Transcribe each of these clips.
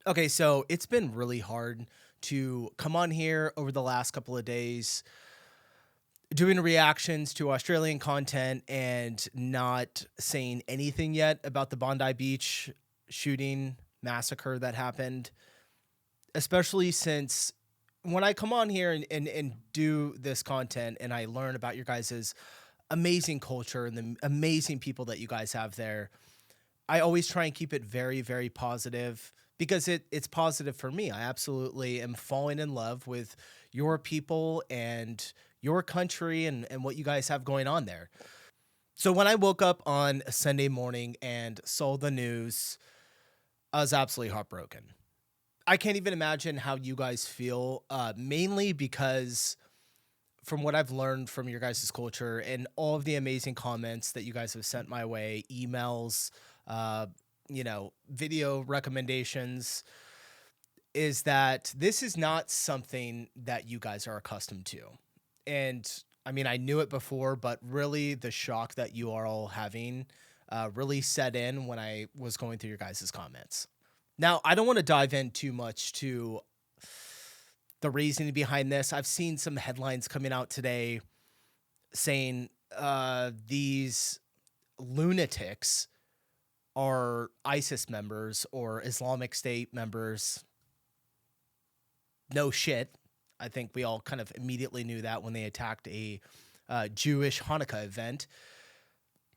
Okay, so it's been really hard to come on here over the last couple of days doing reactions to Australian content and not saying anything yet about the Bondi Beach shooting massacre that happened, especially since when I come on here and do this content and I learn about your guys' amazing culture and the amazing people that you guys have there, I always try and keep it very, very positive because it's positive for me. I absolutely am falling in love with your people and your country and what you guys have going on there. So when I woke up on a Sunday morning and saw the news, I was absolutely heartbroken. I can't even imagine how you guys feel, mainly because from what I've learned from your guys' culture and all of the amazing comments that you guys have sent my way, emails, uh, video recommendations, is that this is not something that you guys are accustomed to. And I mean, I knew it before, but really the shock that you are all having really set in when I was going through your guys' comments. Now, I don't want to dive in too much to the reasoning behind this. I've seen some headlines coming out today saying these lunatics are ISIS members or Islamic State members. No shit. I think we all kind of immediately knew that when they attacked a Jewish Hanukkah event.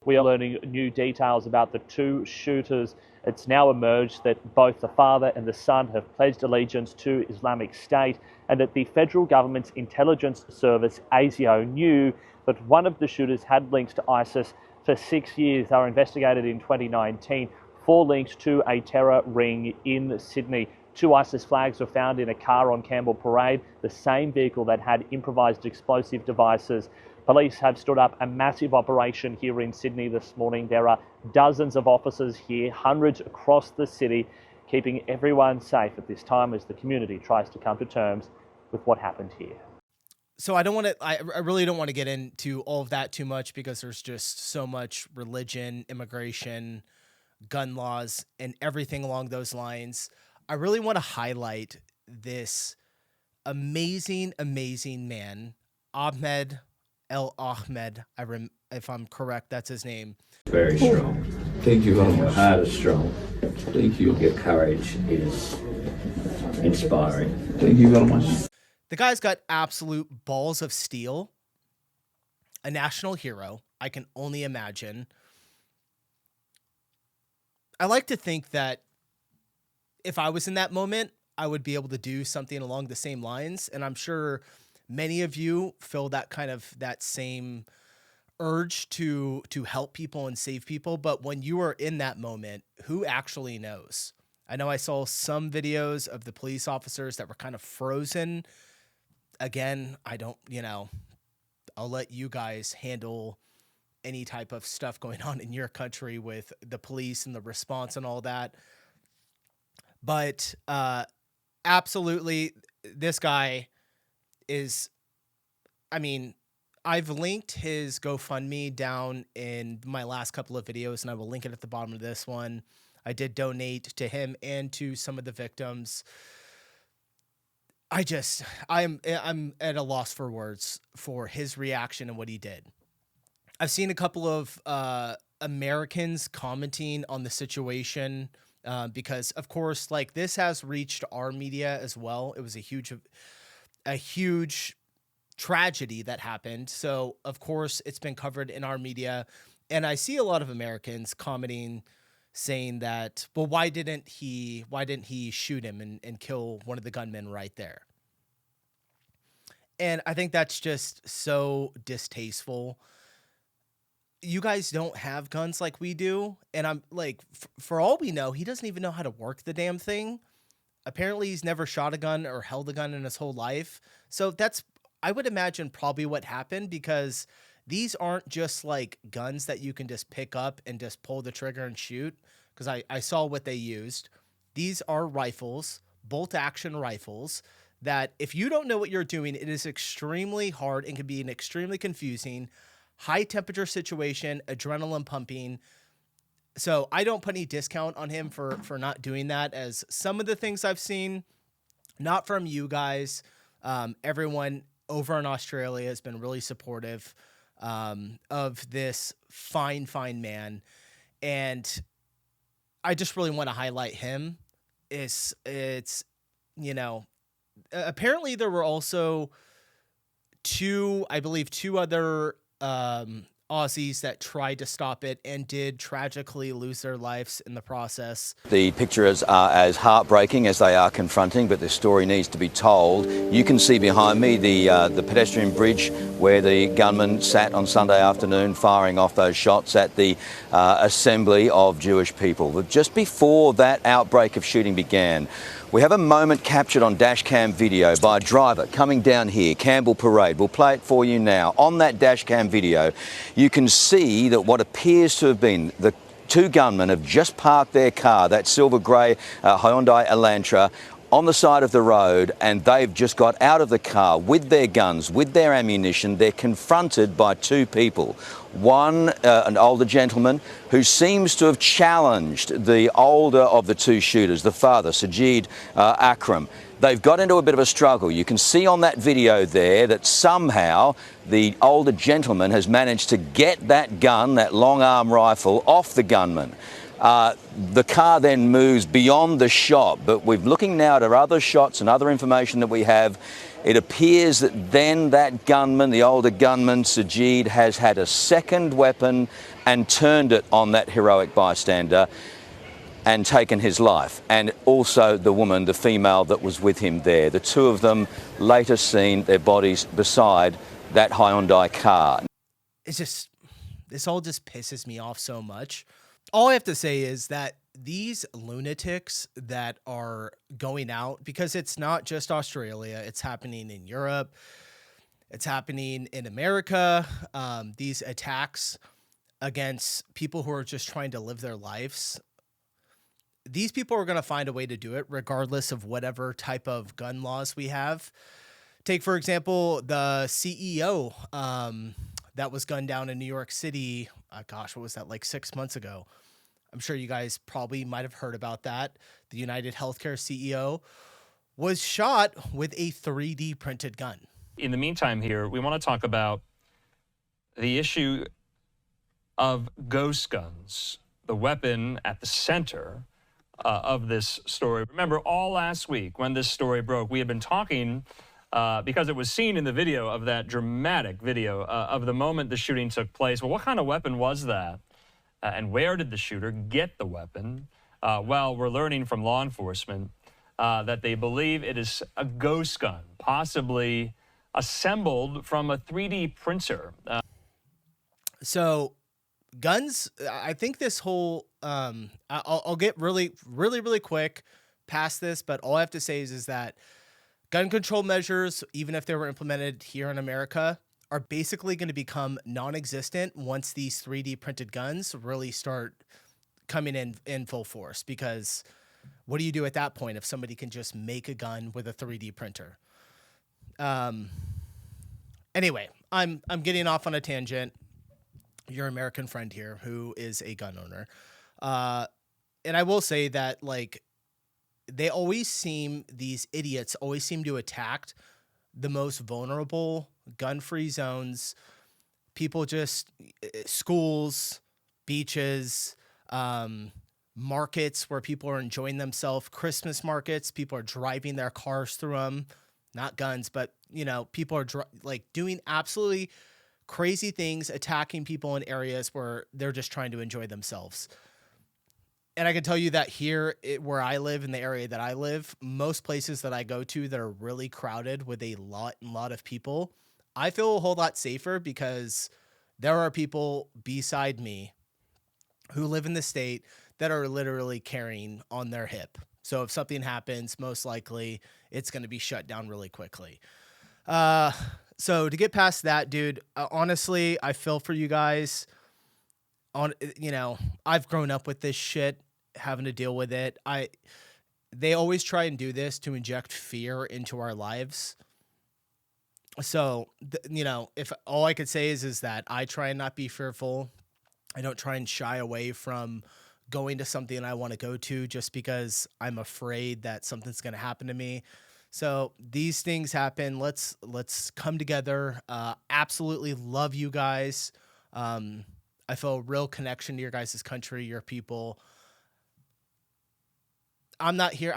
We are learning new details about the two shooters. It's now emerged that both the father and the son have pledged allegiance to Islamic State and that the federal government's intelligence service, ASIO, knew that one of the shooters had links to ISIS for 6 years. They were investigated in 2019 for links to a terror ring in Sydney. Two ISIS flags were found in a car on Campbell Parade, the same vehicle that had improvised explosive devices. Police have stood up a massive operation here in Sydney this morning. There are dozens of officers here, hundreds across the city, keeping everyone safe at this time as the community tries to come to terms with what happened here. So I really don't want to get into all of that too much because there's just so much religion, immigration, gun laws, and everything along those lines. I really want to highlight this amazing, amazing man, Ahmed El Ahmed. If I'm correct, that's his name. Very strong. Thank you very Your much. heart is strong. Thank you. Your courage is inspiring. Thank you very much. The guy's got absolute balls of steel. A national hero. I can only imagine. I like to think that if I was in that moment, I would be able to do something along the same lines. And I'm sure many of you feel that same urge to help people and save people. But when you are in that moment, who actually knows? I know I saw some videos of the police officers that were kind of frozen. Again, I'll let you guys handle any type of stuff going on in your country with the police and the response and all that. But absolutely, this guy is, I've linked his GoFundMe down in my last couple of videos, and I will link it at the bottom of this one. I did donate to him and to some of the victims. I'm at a loss for words for his reaction and what he did. I've seen a couple of Americans commenting on the situation because, of course, like this has reached our media as well. It was a huge tragedy that happened. So, of course, it's been covered in our media. And I see a lot of Americans commenting saying that, well, why didn't he shoot him and kill one of the gunmen right there? And I think that's just so distasteful. You guys don't have guns like we do. And I'm like, for all we know, he doesn't even know how to work the damn thing. Apparently he's never shot a gun or held a gun in his whole life. So I would imagine probably what happened, because these aren't just like guns that you can just pick up and just pull the trigger and shoot. Because I saw what they used. These are rifles, bolt action rifles, that if you don't know what you're doing, it is extremely hard and can be an extremely confusing, high temperature situation, adrenaline pumping. So I don't put any discount on him for not doing that, as some of the things I've seen, not from you guys, everyone over in Australia has been really supportive of this fine man. And I just really want to highlight him. It's you know, apparently there were also I believe two other Aussies that tried to stop it and did tragically lose their lives in the process. The pictures are as heartbreaking as they are confronting, but the story needs to be told. You can see behind me the pedestrian bridge where the gunman sat on Sunday afternoon firing off those shots at the assembly of Jewish people. But just before that outbreak of shooting began, we have a moment captured on dashcam video by a driver coming down here, Campbell Parade. We'll play it for you now. On that dashcam video, you can see that what appears to have been the two gunmen have just parked their car, that silver grey Hyundai Elantra, on the side of the road, and they've just got out of the car with their guns, with their ammunition. They're confronted by two people. One, an older gentleman who seems to have challenged the older of the two shooters, the father, Sajid Akram. They've got into a bit of a struggle. You can see on that video there that somehow the older gentleman has managed to get that gun, that long arm rifle, off the gunman. The car then moves beyond the shop, but we're looking now at other shots and other information that we have. It appears that then that gunman, the older gunman, Sajid, has had a second weapon and turned it on that heroic bystander and taken his life, and also the woman, the female that was with him there. The two of them later seen, their bodies beside that Hyundai car. It's just, this all just pisses me off so much. All I have to say is that these lunatics that are going out, because it's not just Australia, it's happening in Europe, it's happening in America, these attacks against people who are just trying to live their lives. These people are going to find a way to do it regardless of whatever type of gun laws we have. Take, for example, the CEO that was gunned down in New York City. What was that, like 6 months ago? I'm sure you guys probably might have heard about that. The United Healthcare CEO was shot with a 3D printed gun. In the meantime here, we want to talk about the issue of ghost guns, the weapon at the center of this story. Remember, all last week when this story broke, we had been talking because it was seen in the video of that dramatic video of the moment the shooting took place. Well, what kind of weapon was that? And where did the shooter get the weapon? Well, we're learning from law enforcement that they believe it is a ghost gun, possibly assembled from a 3D printer. So guns, I think this whole, I'll get really quick past this, but all I have to say is that gun control measures, even if they were implemented here in America, are basically going to become non-existent once these 3D printed guns really start coming in full force. Because what do you do at that point if somebody can just make a gun with a 3D printer? Anyway, I'm getting off on a tangent. Your American friend here who is a gun owner. And I will say that, like, these idiots always seem to attack the most vulnerable gun-free zones, people, just schools, beaches, markets where people are enjoying themselves, Christmas markets, people are driving their cars through them, not guns, but, people are doing absolutely crazy things, attacking people in areas where they're just trying to enjoy themselves. And I can tell you that here, where I live, in the area that I live, most places that I go to that are really crowded with a lot of people, I feel a whole lot safer because there are people beside me who live in the state that are literally carrying on their hip. So if something happens, most likely it's going to be shut down really quickly. So to get past that, dude, honestly, I feel for you guys. I've grown up with this shit, having to deal with it. They always try and do this to inject fear into our lives. So, if all I could say is that I try and not be fearful. I don't try and shy away from going to something I want to go to just because I'm afraid that something's going to happen to me. So these things happen. Let's come together. Absolutely love you guys. I feel a real connection to your guys' country, your people. I'm not here.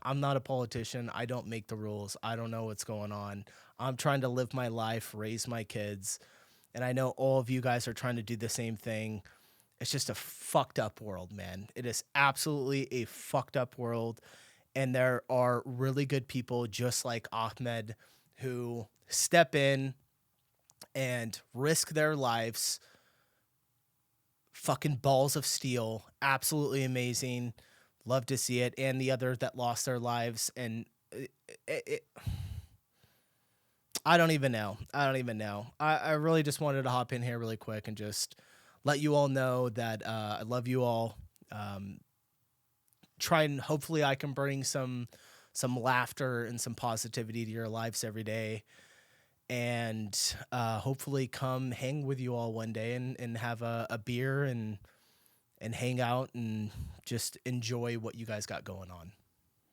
I'm not a politician. I don't make the rules. I don't know what's going on. I'm trying to live my life, raise my kids. And I know all of you guys are trying to do the same thing. It's just a fucked up world, man. It is absolutely a fucked up world. And there are really good people just like Ahmed who step in and risk their lives. Fucking balls of steel. Absolutely amazing. Love to see it. And the other that lost their lives. And I don't even know. I really just wanted to hop in here really quick and just let you all know that I love you all. Try and hopefully I can bring some laughter and some positivity to your lives every day. And hopefully come hang with you all one day and have a beer and hang out and just enjoy what you guys got going on.